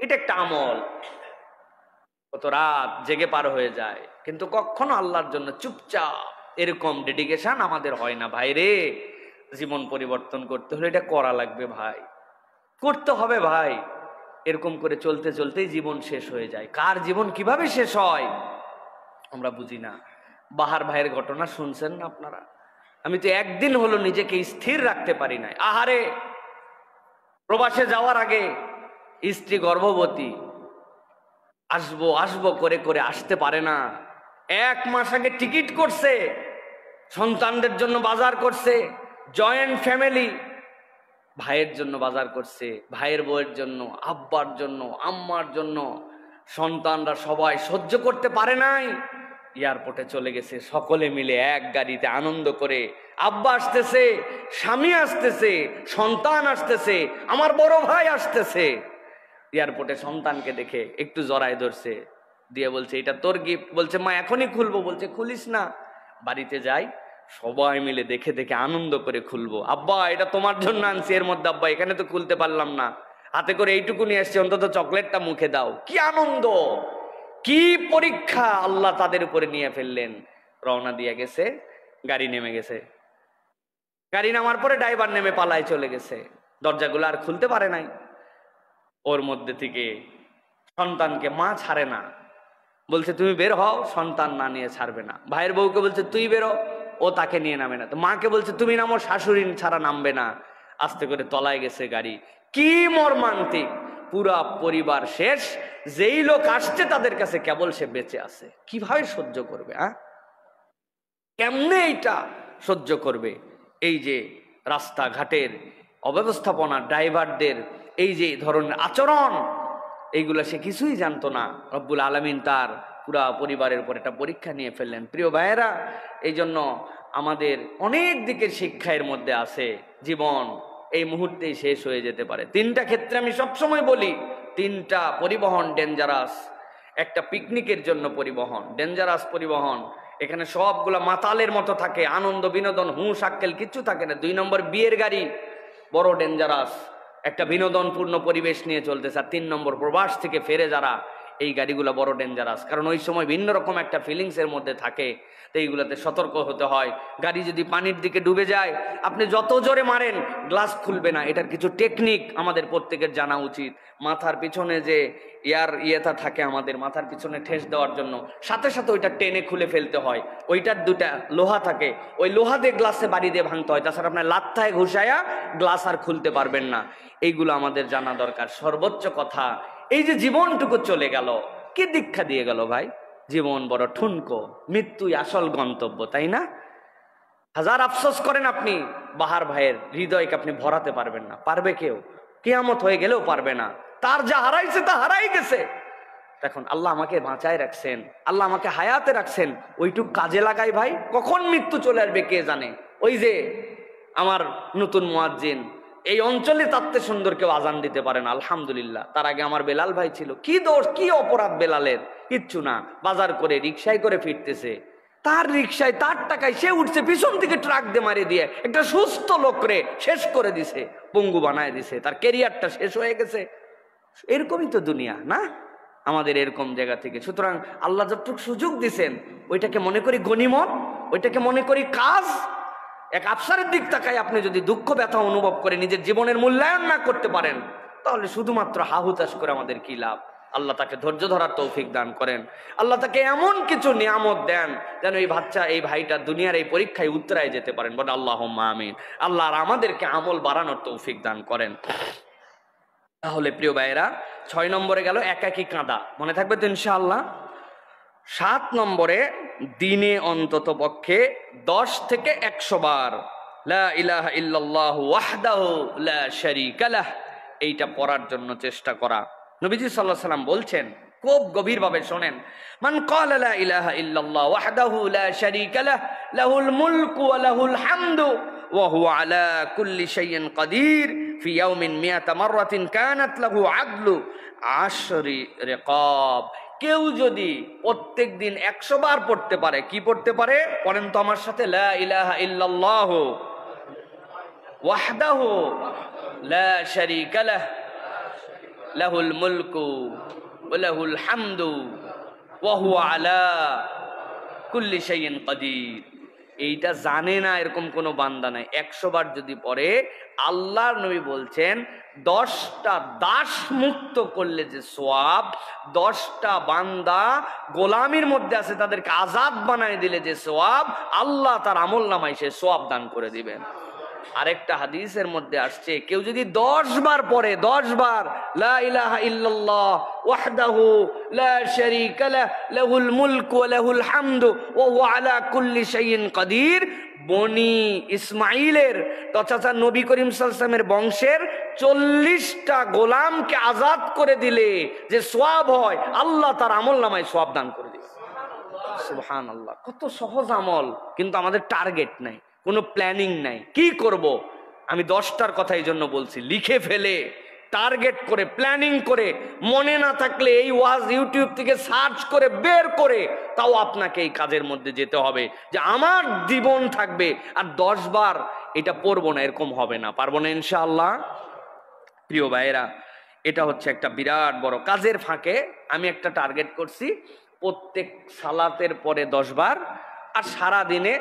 এটা একটা আমল। কত রাত জেগে পার হয়ে যায়, কিন্তু কখনো আল্লাহর জন্য চুপচাপ এরকম ডেডিকেশন আমাদের হয় না। ভাই রে, জীবন পরিবর্তন করতে হলে এটা করা লাগবে ভাই, করতে হবে ভাই। এরকম করে চলতে চলতেই জীবন শেষ হয়ে যায়। কার জীবন কিভাবে শেষ হয় আমরা বুঝি না। বাহার ভাইয়ের ঘটনা শুনছেন না আপনারা? আমি তো একদিন হলো নিজেকে স্থির রাখতে পারি নাই। আহারে, প্রবাসে যাওয়ার আগে স্ত্রী গর্ভবতী, আসবো আসবো করে করে আসতে পারে না। 1 মাস আগে টিকিট করছে, সন্তানদের জন্য বাজার করছে, জয়েন্ট ফ্যামিলি, ভাইয়ের জন্য বাজার করছে, ভাইয়ের বউয়ের জন্য, আব্বার জন্য, আম্মার জন্য। সন্তানরা সবাই সহ্য করতে পারে নাই, এয়ারপোর্টে চলে গেছে সকলে মিলে এক গাড়িতে আনন্দ করে। আব্বা আসতেছে, স্বামী আসতেছে, সন্তান আসতেছে, আমার বড় ভাই আসতেছে। এয়ারপোর্টে সন্তানকে দেখে একটু জড়ায় ধরছে, দিয়ে বলছে এটা তোর গিফট। বলছে মা এখনই খুলবো। বলছে খুলিস না, বাড়িতে যাই সবাই মিলে দেখে দেখে আনন্দ করে খুলবো। আব্বা এটা তোমার জন্য আনছি, এর মধ্যে আব্বা এখানে তো খুলতে পারলাম না, হাতে করে এইটুকু নিয়ে আসছি, অন্তত চকলেটটা মুখে দাও। কি আনন্দ, কি পরীক্ষা আল্লাহ তাদের উপরে নিয়ে ফেললেন। রওনা দিয়ে গেছে, গাড়ি নেমে গেছে। গাড়ি নামার পরে ড্রাইভার নেমে পালায় চলে গেছে, দরজাগুলো আর খুলতে পারে নাই। ওর মধ্যে থেকে সন্তানকে মা ছাড়ে না, বলছে তুমি বের হও, সন্তান না নিয়ে ছাড়বে না। ভাইয়ের বউকে বলছে তুই বেরো, ও তাকে নিয়ে নামে না। তো মাকে বলছে তুমি নামো, শাশুড়ি ছাড়া নামবে না। আস্তে করে তলায় গেছে গাড়ি, কি মর্মান্তিক, পুরা পরিবার শেষ, যেই লোক আসছে তাদের কাছে কেবল সে বেঁচে আছে। কিভাবে সহ্য করবে? কেমনে এইটা সহ্য করবে? এই যে রাস্তাঘাটের অব্যবস্থাপনা, ড্রাইভারদের এই যে ধরনের আচরণ, এইগুলো সে কিছুই জানতো না। রব্বুল আলামিন তার পুরা পরিবারের উপর একটা পরীক্ষা নিয়ে ফেললেন। প্রিয় ভাইয়েরা, এই জন্য আমাদের অনেক দিকের শিক্ষা এর মধ্যে আছে। জীবন এই মুহূর্তেই শেষ হয়ে যেতে পারে। তিনটা ক্ষেত্রে আমি সবসময় বলি, তিনটা পরিবহন ডেঞ্জারাস। একটা পিকনিকের জন্য পরিবহন ডেঞ্জারাস পরিবহন, এখানে সবগুলা মাতালের মতো থাকে, আনন্দ বিনোদন হুঁশ আক্কেল কিচ্ছু থাকে না। 2 নম্বর বিয়ের গাড়ি, বড় ডেঞ্জারাস, একটা বিনোদনপূর্ণ পরিবেশ নিয়ে চলতেছে। আর 3 নম্বর প্রবাস থেকে ফেরে যারা, এই গাড়িগুলো বড় ডেঞ্জারাস, কারণ ওই সময় ভিন্ন রকম একটা ফিলিংসের মধ্যে থাকে। তো এইগুলোতে সতর্ক হতে হয়। গাড়ি যদি পানির দিকে ডুবে যায়, আপনি যত জোরে মারেন গ্লাস খুলবে না। এটার কিছু টেকনিক আমাদের প্রত্যেকের জানা উচিত। মাথার পিছনে যে ইয়েটা থাকে, আমাদের মাথার পিছনে ঠেস দেওয়ার জন্য, সাথে সাথে ওইটা টেনে খুলে ফেলতে হয়। ওইটার 2টা লোহা থাকে, ওই লোহা দিয়ে গ্লাসে বাড়ি দিয়ে ভাঙতে হয়, তাছাড়া আপনার লাত্থায় ঘুষায়া গ্লাস আর খুলতে পারবেন না। এইগুলো আমাদের জানা দরকার। সর্বোচ্চ কথা, এই যে জীবনটুকু চলে গেল, কি দীক্ষা দিয়ে গেল ভাই? জীবন বড় ঠুনকো, মৃত্যুই আসল গন্তব্য, তাই না? হাজার আফসোস করেন আপনি, বাহার ভাইয়ের হৃদয়কে আপনি ভরাতে পারবেন না। পারবে কেউ? কিয়ামত হয়ে গেলেও পারবে না। তার যা হারাইছে তা হারাই গেছে। এখন আল্লাহ আমাকে বাঁচায় রাখছেন, আল্লাহ আমাকে হায়াতে রাখছেন, ওইটুক কাজে লাগাই ভাই। কখন মৃত্যু চলে আসবে কে জানে। ওই যে আমার নতুন মুয়াজ্জিন, এই অঞ্চলে তাতে সুন্দর কেউ আজান দিতে পারে না, আলহামদুলিল্লাহ। তার আগে আমার বেলাল ভাই ছিল। কি দোষ, কি অপরাধ বেলালের? কিচ্ছু না, বাজার করে রিক্সায় করে ফিরতেছে, তার রিক্সায় তার টাকায় সে উঠছে, পিছন থেকে ট্রাক দিয়ে মারি দিয়ে একটা সুস্থ লোকরে শেষ করে দিছে, পঙ্গু বানায় দিছে, তার ক্যারিয়ারটা শেষ হয়ে গেছে। এরকমই তো দুনিয়া না আমাদের, এরকম জায়গা থেকে। সুতরাং আল্লাহ যতটুকু সুযোগ দিছেন ওইটাকে মনে করি গনিমত, ওইটাকে মনে করি কাজ। এক আফসারের দিক তাকায় আপনি যদি দুঃখ ব্যথা অনুভব করে নিজের জীবনের মূল্যায়ন না করতে পারেন, তাহলে শুধুমাত্র হাহুতাশ করে আমাদের কি লাভ? আল্লাহ তাকে ধৈর্য ধরার তৌফিক দান করেন। আল্লাহ তাকে এমন কিছু নিয়ামত দেন যেন এই বাচ্চা, এই ভাইটা দুনিয়ার এই পরীক্ষায় উত্তরায় যেতে পারেন। বলে আল্লাহুম্মা আমিন। আল্লাহ আর আমাদেরকে আমল বাড়ানোর তৌফিক দান করেন। তাহলে প্রিয় ভাইয়েরা, 6 নম্বরে গেল একাকী কাঁদা, মনে থাকবে তো ইনশাআল্লাহ। 7 নম্বরে দিনে অন্তত পক্ষে 10 থেকে 100 বার লা ইলাহা ইল্লাল্লাহু ওয়াহদাহু লা শারীকা লাহ, এইটা পড়ার জন্য চেষ্টা করা। নবীজি সাল্লাল্লাহু আলাইহি ওয়াসাল্লাম বলছেন, খুব গভীরভাবে শোনেন, মান ক্বালা লা ইলাহা ইল্লাল্লাহ ওয়াহদাহু লা শারীকা লাহ লাহুল মুলকু ওয়া লাহুল হামদু ওয়া হুয়া আলা কুল্লি শাইইন কাদির ফি ইয়াউমিন মিয়াতা মাররাতিন কানাত লাহু আদলু 10 রিকাব। কেউ যদি প্রত্যেক দিন 100 বার পড়তে পারে, কি পড়তে পারে পড়েন তো আমার সাথে, লা ইলাহা ইল্লাল্লাহ ওয়াহদাহু লা শারীকা লাহ লাহুল মুলকু ওয়া লাহুল হামদু ওয়া হুয়া আলা কুল্লি শাইইন কাদির। এইটা জানে না এরকম কোনো বান্দা নাই। 100 বার যদি পড়ে, আল্লাহর নবী বলছেন 10টা দাস মুক্ত করলে যে সওয়াব, 10টা বান্দা গোলামির মধ্যে আছে তাদেরকে আজাদ বানায় দিলে যে সওয়াব, আল্লাহ তার আমল নামায় সে সওয়াব দান করে দিবেন। আরেকটা হাদিসের মধ্যে আসছে, কেউ যদি 10 বার পড়ে, 10 বার লা ইলাহা ইল্লাল্লাহ ওয়াহদাহু লা শারীকা লাহ লাহুল মুলকু ওয়া লাহুল হামদু ওয়া হুয়া আলা কুল্লি শাইইন কাদির, বনি ইসমাইলের তথা নবী করিম সাল্লাল্লাহু আলাইহি ওয়াসাল্লামের বংশের 40টা গোলামকে আজাদ করে দিলে যে সওয়াব হয়, আল্লাহ তার আমল নামায় সওয়াব দান করে দিবেন। সুবহানাল্লাহ, কত সহজ আমল, কিন্তু আমাদের টার্গেট নাই, কোনো প্ল্যানিং নাই, কি করব। আমি 10টার কথা এই জন্য বলছি, লিখে ফেলে টার্গেট করে প্ল্যানিং করে, মনে না থাকলে এই ওয়াজ ইউটিউব থেকে সার্চ করে বের করে তাও আপনাকে এই কাজের মধ্যে যেতে হবে, যে আমার জীবন থাকবে আর 10 বার এটা পড়বো না, এরকম হবে না, পারবো না ইনশাআল্লাহ। প্রিয় ভাইয়েরা, এটা হচ্ছে একটা বিরাট বড় কাজের ফাঁকে আমি একটা টার্গেট করছি, প্রত্যেক সালাতের পরে 10 বার, আর সারা দিনে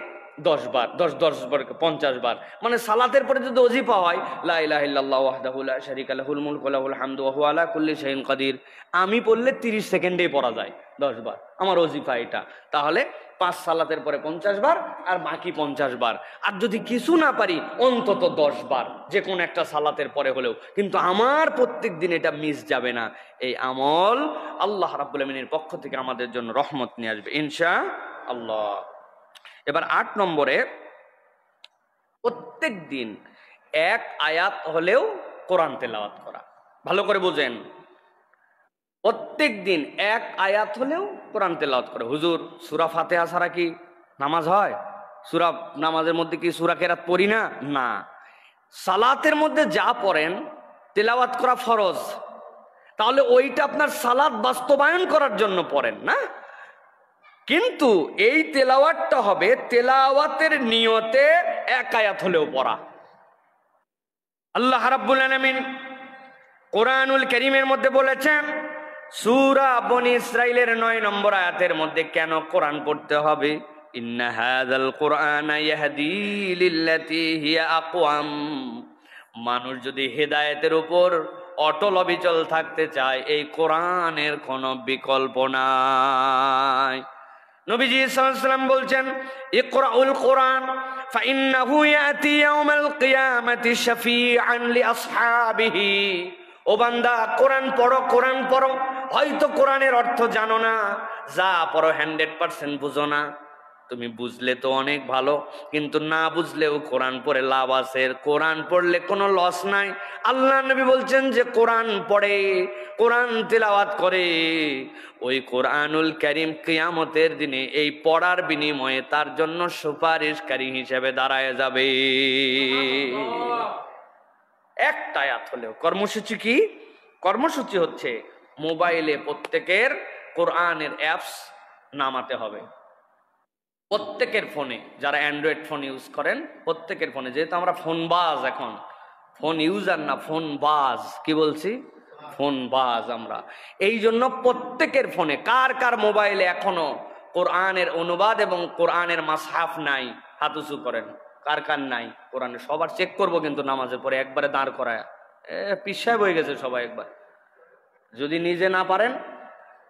10 বার, 10 বার 50 বার। মানে সালাতের পরে যদি ওজিফা হয় লা ইলাহা ইল্লাল্লাহু ওয়াহদাহু লা শারীকা লাহুল মুলকু ওয়া লাহুল হামদু ওয়া হুয়া আলা কুল্লি শাইইন কাদির, আমি পড়লে 30 সেকেন্ডেই পড়া যায় 10 বার, আমার ওজিফা এটা। তাহলে 5 সালাতের পরে 50 বার, আর বাকি 50 বার। আর যদি কিছু না পারি অন্তত 10 বার, যে কোনো একটা সালাতের পরে হলেও, কিন্তু আমার প্রত্যেক দিন এটা মিস যাবে না। এই আমল আল্লাহ রাব্বুল আমিনের পক্ষ থেকে আমাদের জন্য রহমত নিয়ে আসবে ইনশাআল্লাহ। এবার 8 নম্বরে, প্রত্যেক দিন 1 আয়াত হলেও কোরআন তেলাওয়াত করা। ভালো করে বুঝেন, প্রত্যেক দিন 1 আয়াত হলেও কোরআন তেলাওয়াত করে। হুজুর সূরা ফাতিহা ছাড়া কি নামাজ হয়? নামাজের মধ্যে কি সূরা কেরাত পড়ি না? না, সালাতের মধ্যে যা পড়েন তেলাওয়াত করা ফরজ, তাহলে ওইটা আপনার সালাত বাস্তবায়ন করার জন্য পড়েন না। কিন্তু এই তেলাওয়াতটা হবে তেলাওয়াতের নিয়তে 1 আয়াত হলেও পড়া। আল্লাহ রাব্বুল আলামিন কোরআনুল কারীমের মধ্যে বলেছেন, সূরা বনী ইসরাঈলের 9 নম্বর আয়াতের মধ্যে কেন কোরআন পড়তে হবে? ইন্না হাযাল কুরআনা ইয়াহদি লিল্লাতী হিয়া আকওয়াম। মানুষ যদি হেদায়েতের উপর অটল অবিচল থাকতে চায়, এই কোরআনের কোনো বিকল্প নাই। নবীজি সাল্লাল্লাহু আলাইহি ওয়াসাল্লাম বলছেন, ইকরাউল কোরআন ফাইন্নাহু ইয়াতি ইয়াউমাল কিয়ামাতি শাফিআন লিআসহাবিহি। ও বান্দা, কোরআন পড়ো, কোরআন পড়ো। হয়তো কোরআনের অর্থ জানো না, যা পড়ো 100% বুঝো না। তুমি বুঝলে তো অনেক ভালো, কিন্তু না বুঝলেও কোরআন পড়ে লাভ আছে। কোরআন পড়লে কোনো লস নাই। আল্লাহ নবী বলছেন যে কোরআন পড়ে, কোরআন তেলাওয়াত করে, ওই কোরআনুল কারীম কিয়ামতের দিনে এই পড়ার বিনিময়ে তার জন্য সুপারিশকারী হিসেবে দাঁড়ায় যাবে। একটা আয়াত হলেও। কর্মসূচি কি? কর্মসূচি হচ্ছে মোবাইলে প্রত্যেকের কোরআনের অ্যাপস নামাতে হবে। প্রত্যেকের ফোনে, যারা অ্যান্ড্রয়েড ফোন ইউজ করেন প্রত্যেকের ফোনে, যেহেতু আমরা ফোনবাজ, এখন ফোন ইউজার না ফোনবাজ, কি বলছি? ফোনবাজ আমরা। এই জন্য প্রত্যেকের ফোনে, কার কার মোবাইলে এখনো কোরআনের অনুবাদ এবং কোরআনের মাসহাফ নাই, হাত উঁচু করেন। কার কার নাই কোরআনে? সবার চেক করবো কিন্তু নামাজের পরে একবারে দাঁড় করায়। পিছায় বয়ে গেছে সবাই। একবার যদি নিজে না পারেন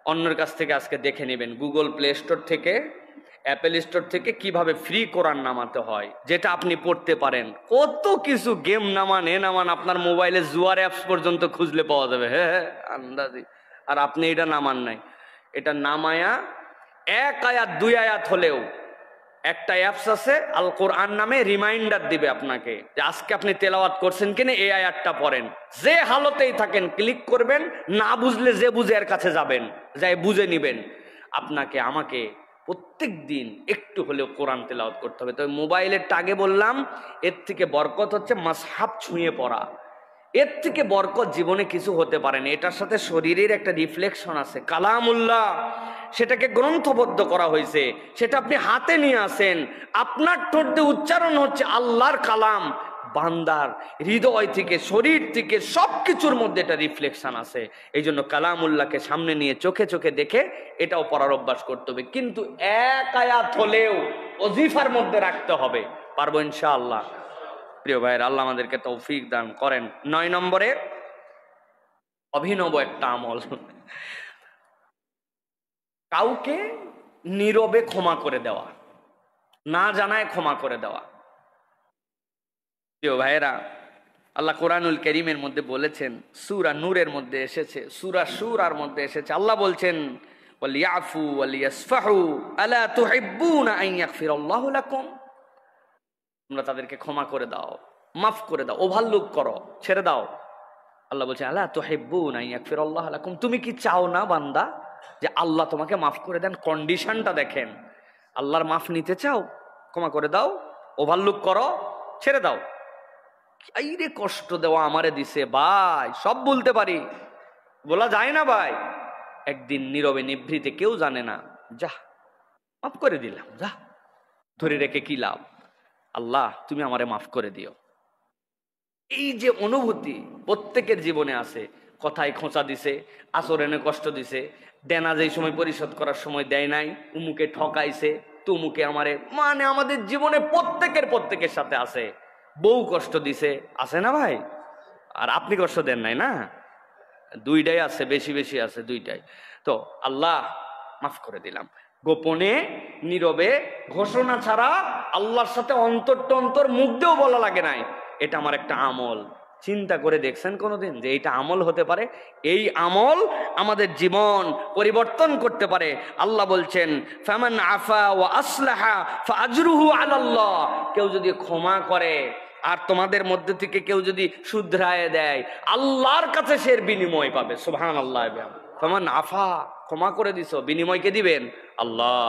অন্যের কাছ থেকে আজকে দেখে নেবেন, গুগল প্লে স্টোর থেকে, অ্যাপেল স্টোর থেকে কিভাবে ফ্রি কোরআন নামাতে হয়, যেটা আপনি পড়তে পারেন। কত কিছু গেম নামান, নামান, আপনার মোবাইলে জুয়ার অ্যাপস পর্যন্ত খুঁজলে পাওয়া যাবে। হ্যাঁ, আন্দাজি। আর আপনি এটা নামান নাই। এটা নামায়া 1 আয়াত 2 আয়াত হলেও, একটা অ্যাপস আছে আল কোরআন নামে, রিমাইন্ডার দিবে আপনাকে যে আজকে আপনি তেলাওয়াত করছেন কিনা, এই আয়াতটা পড়েন। যে হালতেই থাকেন ক্লিক করবেন, না বুঝলে যে বুঝে এর কাছে যাবেন, যাই বুঝে নিবেন। আপনাকে আমাকে প্রত্যেক দিন একটু হলেও কোরআন তেলাওয়াত করতে হবে। তবে মোবাইলের টাগে বললাম, এর থেকে বরকত হচ্ছে মাসহাফ ছুঁয়ে পড়া। এর থেকে বরকত জীবনে কিছু হতে পারে না। এটার সাথে শরীরের একটা রিফ্লেকশন আছে, কালামুল্লাহ, সেটাকে গ্রন্থবদ্ধ করা হয়েছে, সেটা আপনি হাতে নিয়ে আসেন, আপনার ঠোঁট দিয়ে উচ্চারণ হচ্ছে আল্লাহর কালাম। বান্দার হৃদয় থেকে, শরীর থেকে, সবকিছুর মধ্যে এটা রিফ্লেকশন আছে। এই জন্য কালামুল্লাহকে সামনে নিয়ে চোখে চোখে দেখে এটাও পড়ার অভ্যাস করতে হবে। কিন্তু 1 আয়াত হলেও ওজিফার মধ্যে রাখতে হবে। পারবো ইনশাআল্লাহ? প্রিয় ভাইয়ের, আল্লাহ আমাদেরকে তৌফিক দান করেন। 9 নম্বরে, অভিনব একটা আমল, কাউকে নীরবে ক্ষমা করে দেওয়া, না জানায় ক্ষমা করে দেওয়া। প্রিয় ভাইয়েরা, আল্লাহ কোরআনুল কারীমের মধ্যে বলেছেন, সূরা নূরের মধ্যে এসেছে, সূরা শুরার মধ্যে এসেছে, আল্লাহ বলছেন ওয়ালিয়াফু ওয়ালিয়াসফাহু আলা তুহিব্বুনা আন ইয়াগফিরাল্লাহু লাকুম। তোমরা তাদেরকে ক্ষমা করে দাও, মাফ করে দাও, ওভারলুক করো, ছেড়ে দাও। আল্লাহ বলছে আলা তুহিব্বুনা আন ইয়াগফিরাল্লাহু লাকুম, তুমি কি চাও না বান্দা যে আল্লাহ তোমাকে মাফ করে দেন? কন্ডিশনটা দেখেন, আল্লাহর মাফ নিতে চাও, ক্ষমা করে দাও, ওভারলুক করো, ছেড়ে দাও। এই রে কষ্ট দেওয়া আমারে দিছে ভাই, সব বলতে পারি, বলা যায় না ভাই। একদিন নীরবে নিভৃতে, কেউ জানে না, যা মাফ করে দিলাম, যা ধরে রেখে কি লাভ, আল্লাহ তুমি আমারে মাফ করে দিও। এই যে অনুভূতি প্রত্যেকের জীবনে আছে। কথায় খোঁচা দিছে, আচরণে কষ্ট দিছে, দেনা যেই সময় পরিশোধ করার সময় দেয় নাই, উমুকে ঠকাইছে, তুমুকে আমারে, মানে আমাদের জীবনে প্রত্যেকের সাথে আছে। বউ কষ্ট দিছে, আছে না ভাই? আর আপনি কষ্ট দেন নাই না? দুইটাই আছে, বেশি বেশি আছে দুইটাই। তো আল্লাহ মাফ করে দিলাম। গোপনে নীরবে ঘোষণা ছাড়া আল্লাহর সাথে অন্তর টন্তর মুখ দিয়েও বলা লাগে নাই, এটা আমার একটা আমল। চিন্তা করে দেখছেন কোনোদিন যে এইটা আমল হতে পারে? এই আমল আমাদের জীবন পরিবর্তন করতে পারে। আল্লাহ বলছেন ফামান আফা ওয়া আসলাহা ফাআজরুহু আলাল্লাহ, কেউ যদি ক্ষমা করে আর তোমাদের মধ্যে থেকে কেউ যদি শুধরায় দেয়, আল্লাহর কাছে সে বিনিময় পাবে। সুবহানাল্লাহ। ফামান আফা, ক্ষমা করে দিছো, বিনিময়কে দিবেন আল্লাহ।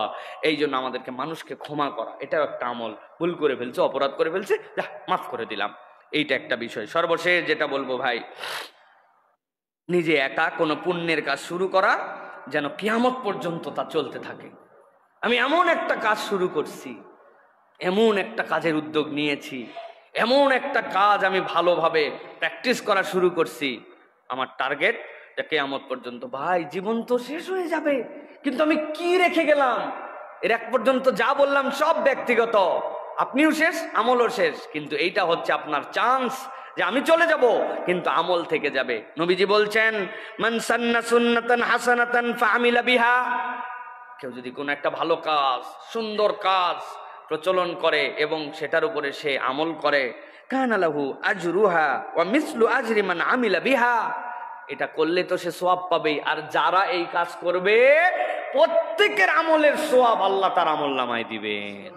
এই জন্য আমাদেরকে মানুষকে ক্ষমা করা, এটাও একটা আমল। ভুল করে ফেলছে, অপরাধ করে ফেলছে, যা মাফ করে দিলাম, এইটা একটা বিষয়। সর্বশেষ যেটা বলবো ভাই, নিজে একা কোনো পুণ্যের কাজ শুরু করা যেন কিয়ামত পর্যন্ত তা চলতে থাকে। আমি এমন একটা কাজ শুরু করছি, এমন একটা কাজের উদ্যোগ নিয়েছি, এমন একটা কাজ আমি ভালোভাবে প্র্যাকটিস করা শুরু করছি, আমার টার্গেট যে কিয়ামত পর্যন্ত। ভাই জীবন তো শেষ হয়ে যাবে, কিন্তু আমি কি রেখে গেলাম? এর এক পর্যন্ত যা বললাম সব ব্যক্তিগত, আপনিও শেষ, আমলও শেষ, কিন্তু এইটা হচ্ছে আপনার চান্স যে আমি চলে যাব কিন্তু আমল থেকে যাবে। নবীজি বলছেন মান সান্না সুন্নাতান হাসানাতান ফাআমিলা বিহা, কেউ যদি কোনো একটা ভালো কাজ, সুন্দর কাজ প্রচলন করে এবং সেটার উপরে সে আমল করে, কানা লাহু আজরুহা ওয়া মিসলু আজরি মান আমিলা বিহা, এটা করলে তো সে সওয়াব পাবে। আর যারা এই কাজ করবে প্রত্যেকের আমলের সওয়াব আল্লাহ তার আমলনামায় দিবেন।